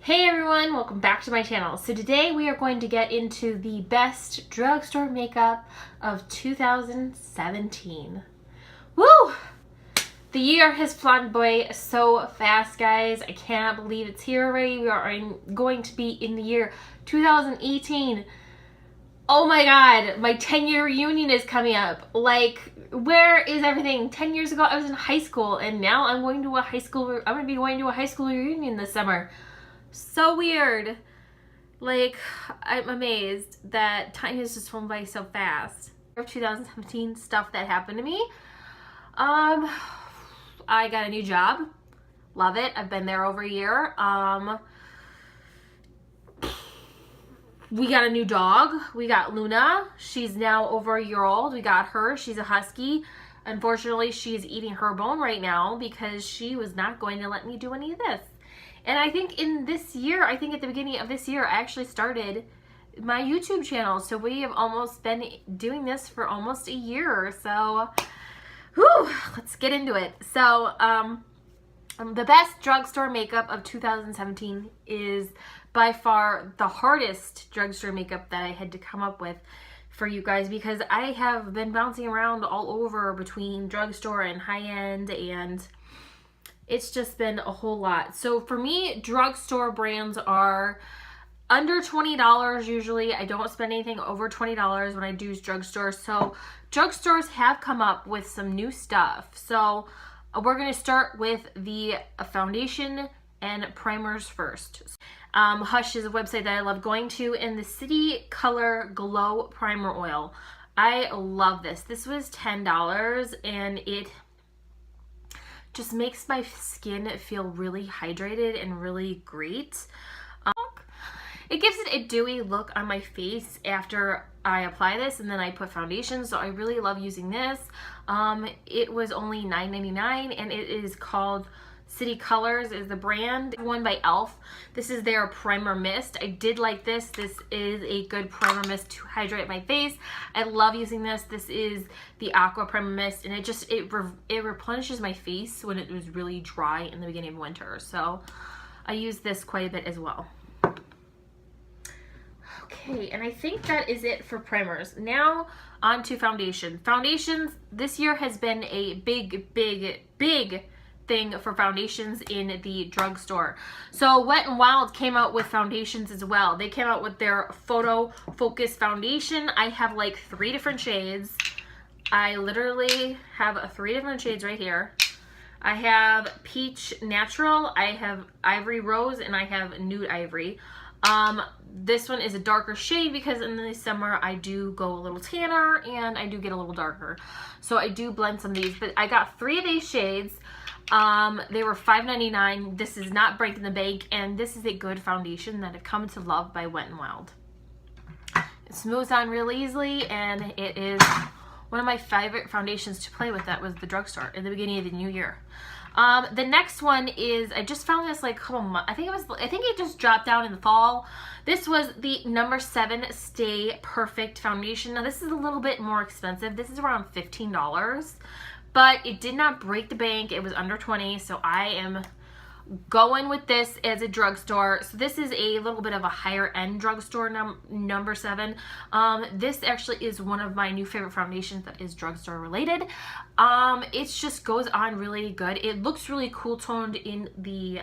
Hey everyone, welcome back to my channel. So today we are going to get into the best drugstore makeup of 2017. Woo! The year has flown by so fast, guys. I cannot believe it's here already. We are going to be in the year 2018. Oh my god, my 10-year reunion is coming up. Like, where is everything? 10 years ago I was in high school and now I'm going to be going to a high school reunion this summer. So weird. Like, I'm amazed that time has just flown by so fast. 2017 stuff that happened to me. I got a new job. Love it. I've been there over a year. We got a new dog. We got Luna. She's now over a year old. We got her. She's a husky. Unfortunately, she's eating her bone right now because she was not going to let me do any of this. And I think in this year, I think at the beginning of this year, I actually started my YouTube channel. So we have almost been doing this for almost a year. So, whew, let's get into it. So, the best drugstore makeup of 2017 is by far the hardest drugstore makeup that I had to come up with for you guys, because I have been bouncing around all over between drugstore and high-end, and it's just been a whole lot. So for me, drugstore brands are under $20 usually. I don't spend anything over $20 when I do drugstore. So drugstores have come up with some new stuff. So we're going to start with the foundation and primers first. Hush is a website that I love going to, and the City Color Glow Primer Oil. I love this. This was $10 and it just makes my skin feel really hydrated and really great. It gives it a dewy look on my face after I apply this, and then I put foundation, so I really love using this. It was only $9.99 and it is called City Colors is the brand. One by e.l.f. This is their primer mist. I did like this. This is a good primer mist to hydrate my face. I love using this. This is the Aqua Primer Mist, and it replenishes my face when it was really dry in the beginning of winter. So I use this quite a bit as well. Okay, and I think that is it for primers. Now on to foundation. Foundations this year has been a big thing for foundations in the drugstore. So Wet n Wild came out with foundations as well. They came out with their Photo Focus Foundation. I have like 3 different shades. I literally have 3 different shades right here. I have Peach Natural, I have Ivory Rose, and I have Nude Ivory. This one is a darker shade because in the summer I do go a little tanner and I do get a little darker. So I do blend some of these, but I got 3 of these shades. They were $5.99. This is not breaking the bank, and this is a good foundation that I've come to love by Wet n Wild. It smooths on real easily, and it is one of my favorite foundations to play with. That was the drugstore in the beginning of the new year. The next one is, I just found this like a couple months, I think it just dropped down in the fall. This was the number 7 Stay Perfect Foundation. Now this is a little bit more expensive. This is around $15. But it did not break the bank. It was under 20, so I am going with this as a drugstore. So this is a little bit of a higher end drugstore, number 7. This actually is one of my new favorite foundations that is drugstore related. It just goes on really good. It looks really cool toned in the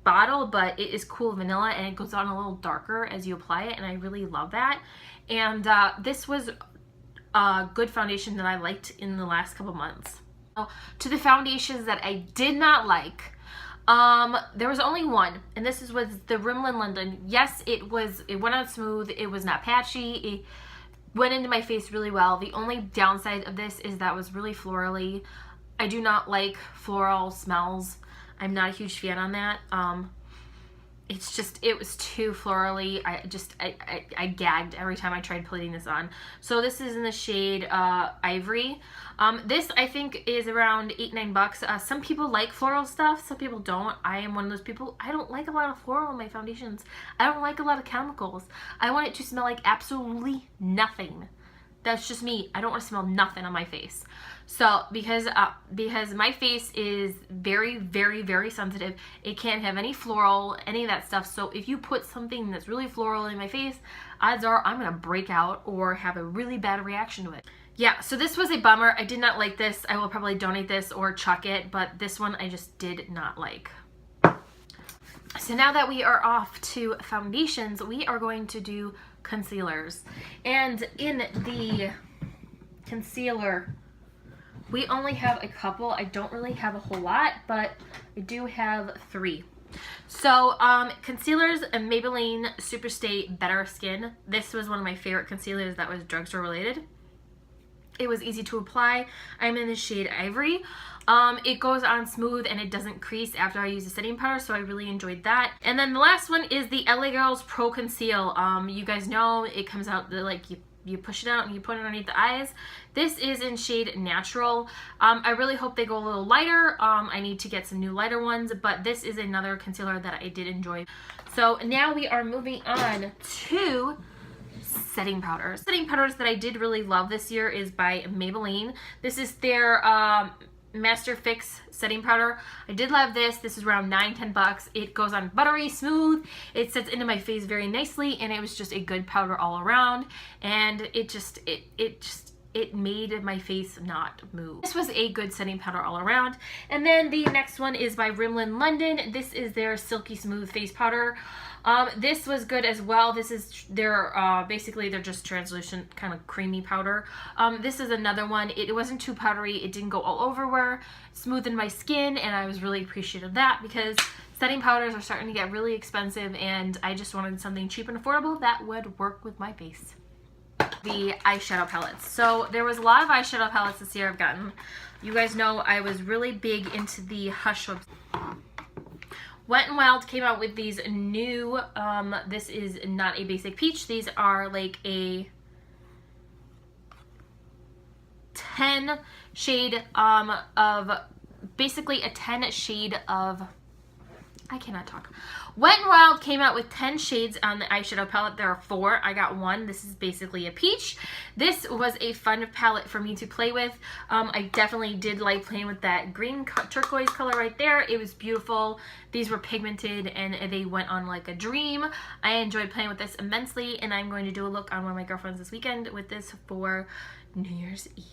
bottle, but it is cool vanilla, and it goes on a little darker as you apply it, and I really love that. And this was a good foundation that I liked in the last couple months. To the foundations that I did not like, there was only one, and this was the Rimmel London. Yes, it went on smooth. It was not patchy. It went into my face really well. The only downside of this is that it was really florally. I do not like floral smells. I'm not a huge fan on that. It's just, it was too florally. I gagged every time I tried putting this on. So this is in the shade Ivory. This I think is around $8-9. Some people like floral stuff, some people don't. I am one of those people. I don't like a lot of floral in my foundations. I don't like a lot of chemicals. I want it to smell like absolutely nothing. That's just me. I don't want to smell nothing on my face. So because my face is very, very, very sensitive, it can't have any floral, any of that stuff. So if you put something that's really floral in my face, odds are I'm gonna break out or have a really bad reaction to it. Yeah, so this was a bummer. I did not like this. I will probably donate this or chuck it, but this one I just did not like. So now that we are off to foundations, we are going to do concealers. And in the concealer, we only have a couple. I don't really have a whole lot, but I do have 3. So concealers, Maybelline Superstay Better Skin. This was one of my favorite concealers that was drugstore related. It was easy to apply. I'm in the shade Ivory. It goes on smooth and it doesn't crease after I use the setting powder, so I really enjoyed that. And then the last one is the LA Girls Pro Conceal. You guys know it comes out like you push it out and you put it underneath the eyes. This is in shade Natural. I really hope they go a little lighter. I need to get some new lighter ones, but this is another concealer that I did enjoy. So now we are moving on to setting powders. Setting powders that I did really love this year is by Maybelline. This is their Master Fix setting powder. I did love this. This is around $9-10 bucks. It goes on buttery smooth. It sets into my face very nicely, and it was just a good powder all around. And it made my face not move. This was a good setting powder all around. And then the next one is by Rimmel London. This is their Silky Smooth face powder. This was good as well. This is their basically they're just translucent kind of creamy powder. This is another one. It wasn't too powdery. It didn't go all over, smoothened my skin, and I was really appreciative of that because setting powders are starting to get really expensive, and I just wanted something cheap and affordable that would work with my face. The eyeshadow palettes. So there was a lot of eyeshadow palettes this year I've gotten. You guys know I was really big into the Hush Hubs. Wet n Wild came out with these new, this is not a basic peach. These are like a 10 shade of, basically a 10 shade of, I cannot talk. Wet n Wild came out with 10 shades on the eyeshadow palette. There are 4. I got 1. This is basically a peach. This was a fun palette for me to play with. I definitely did like playing with that green turquoise color right there. It was beautiful. These were pigmented and they went on like a dream. I enjoyed playing with this immensely, and I'm going to do a look on one of my girlfriends this weekend with this for New Year's Eve.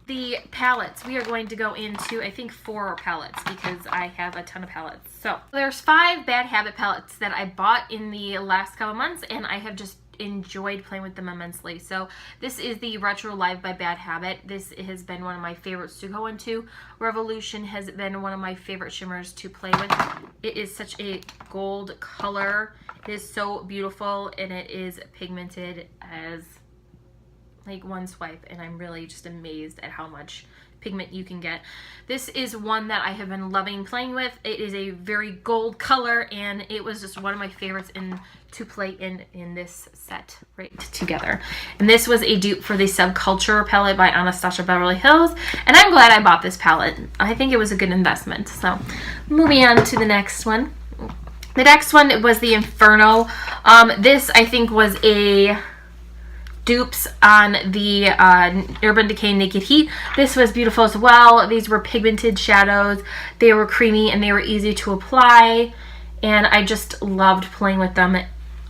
The palettes, we are going to go into, I think, 4 palettes because I have a ton of palettes. So there's 5 Bad Habit palettes that I bought in the last couple months, and I have just enjoyed playing with them immensely. So this is the Retro Live by Bad Habit. This has been one of my favorites to go into. Revolution has been one of my favorite shimmers to play with. It is such a gold color. It is so beautiful, and it is pigmented as like one swipe, and I'm really just amazed at how much pigment you can get. This is one that I have been loving playing with. It is a very gold color, and it was just one of my favorites to play in this set right together. And this was a dupe for the Subculture palette by Anastasia Beverly Hills, and I'm glad I bought this palette. I think it was a good investment. So moving on to the next one. The next one was the Inferno. This I think was a dupes on the Urban Decay Naked Heat. This was beautiful as well. These were pigmented shadows. They were creamy and they were easy to apply, and I just loved playing with them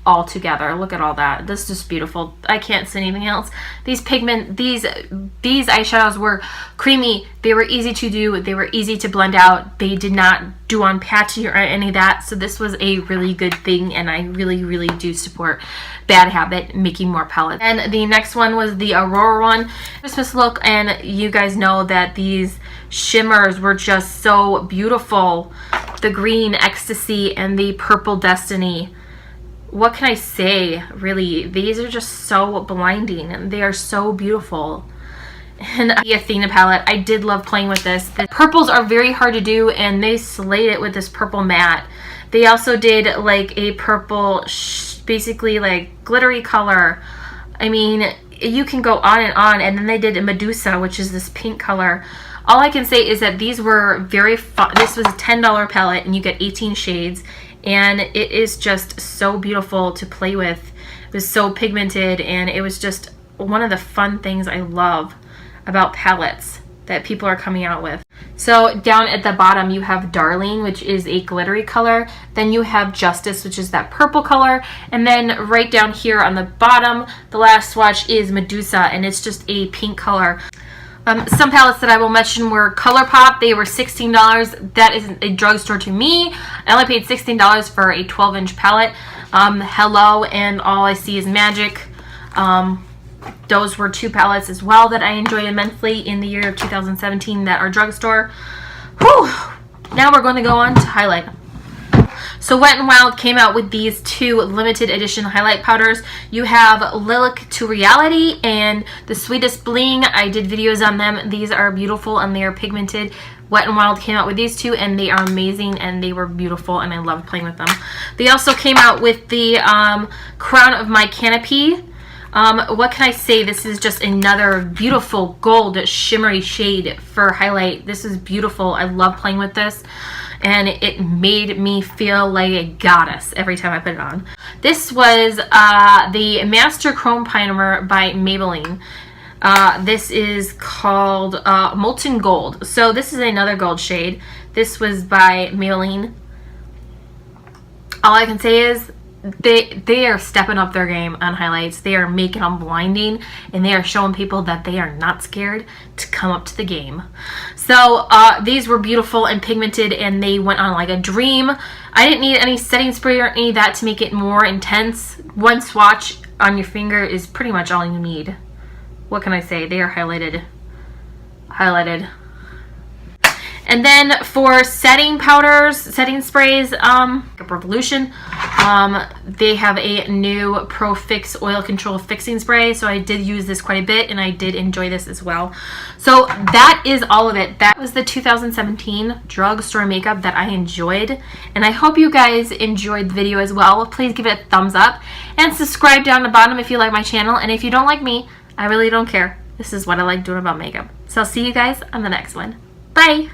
all together. Look at all that. This is just beautiful. I can't say anything else. These eyeshadows were creamy. They were easy to do. They were easy to blend out. They did not do on patchy or any of that. So this was a really good thing, and I really, really do support Bad Habit making more palettes. And the next one was the Aurora one. Christmas look, and you guys know that these shimmers were just so beautiful. The green Ecstasy and the purple Destiny. What can I say, really? These are just so blinding, and they are so beautiful. And the Athena palette, I did love playing with this. The purples are very hard to do, and they slayed it with this purple matte. They also did like a purple, basically like glittery color. I mean, you can go on, and then they did a Medusa, which is this pink color. All I can say is that these were very fun. This was a $10 palette, and you get 18 shades. And it is just so beautiful to play with. It was so pigmented, and it was just one of the fun things I love about palettes that people are coming out with. So down at the bottom you have Darling, which is a glittery color. Then you have Justice, which is that purple color. And then right down here on the bottom, the last swatch is Medusa, and it's just a pink color. Some palettes that I will mention were ColourPop. They were $16. That is a drugstore to me. I only paid $16 for a 12-inch palette. Hello and All I See Is Magic. Those were two palettes as well that I enjoyed immensely in the year of 2017 that are drugstore. Whew. Now we're going to go on to highlight. So Wet n Wild came out with these two limited edition highlight powders. You have Lilac to Reality and The Sweetest Bling. I did videos on them. These are beautiful and they are pigmented. Wet n Wild came out with these two and they are amazing and they were beautiful and I loved playing with them. They also came out with the Crown of My Canopy. What can I say? This is just another beautiful gold shimmery shade for highlight. This is beautiful. I love playing with this and it made me feel like a goddess every time I put it on. This was the Master Chrome Primer by Maybelline. This is called Molten Gold. So this is another gold shade. This was by Maybelline. All I can say is they are stepping up their game on highlights. They are making them blinding and they are showing people that they are not scared to come up to the game. So these were beautiful and pigmented and they went on like a dream. I didn't need any setting spray or any of that to make it more intense. One swatch on your finger is pretty much all you need. What can I say? They are highlighted. And then for setting powders, setting sprays, Revolution, they have a new Pro Fix Oil Control Fixing Spray. So I did use this quite a bit and I did enjoy this as well. So that is all of it. That was the 2017 drugstore makeup that I enjoyed. And I hope you guys enjoyed the video as well. Please give it a thumbs up and subscribe down the bottom if you like my channel. And if you don't like me, I really don't care. This is what I like doing about makeup. So I'll see you guys on the next one. Bye!